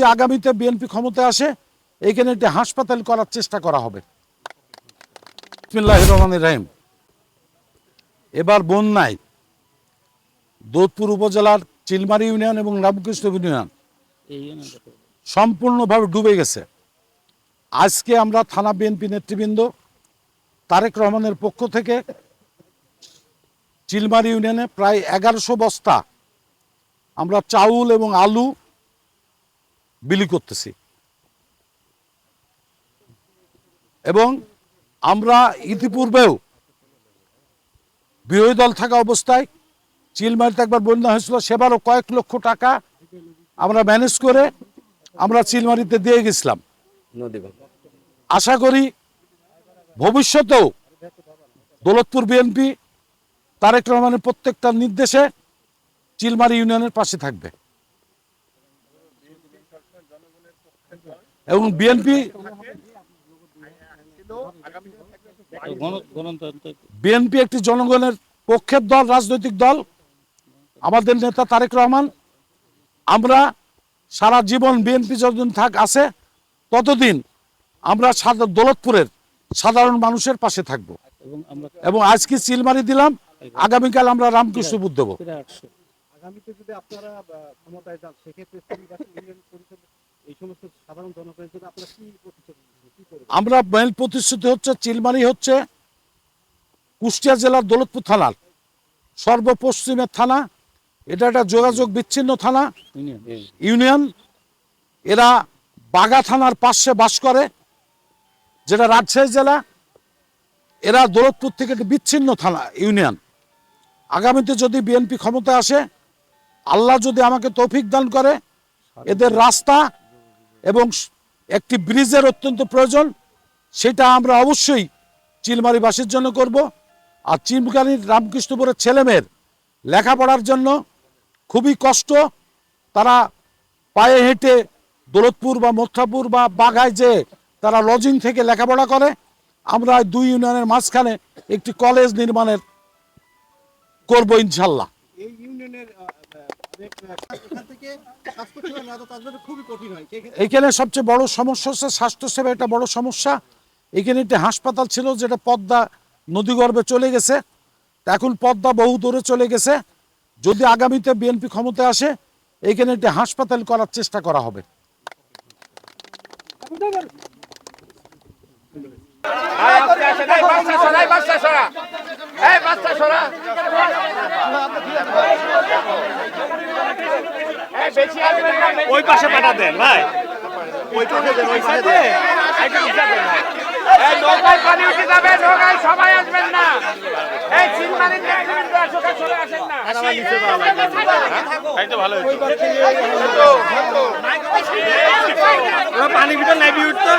যদি আগামীতে বিএনপি ক্ষমতায় আসে এইখানে একটি হাসপাতাল করার চেষ্টা করা হবে। বিসমিল্লাহির রহমানির রহিম। এবার বন্যায় দৌলতপুর উপজেলার চিলমারি ইউনিয়ন এবং রামকৃষ্ণ ইউনিয়ন সম্পূর্ণভাবে ডুবে গেছে। আজকে আমরা থানা বিএনপি নেতৃবৃন্দ তারেক রহমানের পক্ষ থেকে চিলমারি ইউনিয়নে প্রায় 1100 বস্তা আমরা চাউল এবং আলু বিলি করতেছি এবং আমরা ইতিপূর্বেও বিরোধী দল থাকা অবস্থায় চিলমারিতে একবার বন্যা হয়েছিল, সেবারও কয়েক লক্ষ টাকা আমরা ম্যানেজ করে আমরা চিলমারিতে দিয়ে গেছিলাম। আশা করি ভবিষ্যতেও দৌলতপুর বিএনপি তারেক রহমানের প্রত্যেকটা নির্দেশে চিলমারি ইউনিয়নের পাশে থাকবে এবং বিএনপি একটি জনগণের পক্ষের দল, রাজনৈতিক দল। আমাদের নেতা তারেক রহমান, আমরা সারা জীবন বিএনপি যতদিন আছে ততদিন আমরা দৌলতপুরের সাধারণ মানুষের পাশে থাকব এবং আজকে চিলমারি দিলাম, আগামীকাল আমরা রামকৃষ্ণপুর দেব। আমরা মেইন প্রতিশ্রুতি হচ্ছে, চিলমারি হচ্ছে কুষ্টিয়া জেলার দৌলতপুর থানার সর্বপশ্চিমের থানা। এটা একটা যোগাযোগ বিচ্ছিন্ন থানা ইউনিয়ন। এরা বাগা থানার পাশে বাস করে, যেটা রাজশাহী জেলা। এরা দৌলতপুর থেকে একটি বিচ্ছিন্ন থানা ইউনিয়ন। আগামীতে যদি বিএনপি ক্ষমতায় আসে, আল্লাহ যদি আমাকে তৌফিক দান করে, এদের রাস্তা এবং একটি ব্রিজের অত্যন্ত প্রয়োজন, সেটা আমরা অবশ্যই চিলমারিবাসীর জন্য করব। আর চিলমারির রামকৃষ্ণপুরের ছেলেমেয়ের লেখাপড়ার জন্য খুবই কষ্ট, তারা পায়ে হেঁটে দৌলতপুর বা মোত্তাপুর বা বাঘায় যে তারা লজিং থেকে লেখাপড়া করে। আমরা দুই ইউনিয়নের মাঝখানে একটি কলেজ নির্মাণের করব ইনশাল্লাহ। এখানে সবচেয়ে বড় সমস্যা হচ্ছে স্বাস্থ্যসেবা, একটা বড় সমস্যা। এখানে একটি হাসপাতাল ছিল যেটা পদ্মা নদীগর্ভে চলে গেছে, এখন পদ্মা বহু দূরে চলে গেছে। যদি আগামীতে বিএনপি ক্ষমতায় আসে, এইখানে একটি হাসপাতাল করার চেষ্টা করা হবে। ওই পাশে পাঠা দেন ভাই, ওই পাশে দেন, ওই সাইডে নৌকায় পানি উঠে যাবে, নৌকায় সবাই আসবেন না। এই চিলমারির নেতৃবৃন্দ সরে আসেন না। ভালো পানির ভিতর নাইবি উঠতো।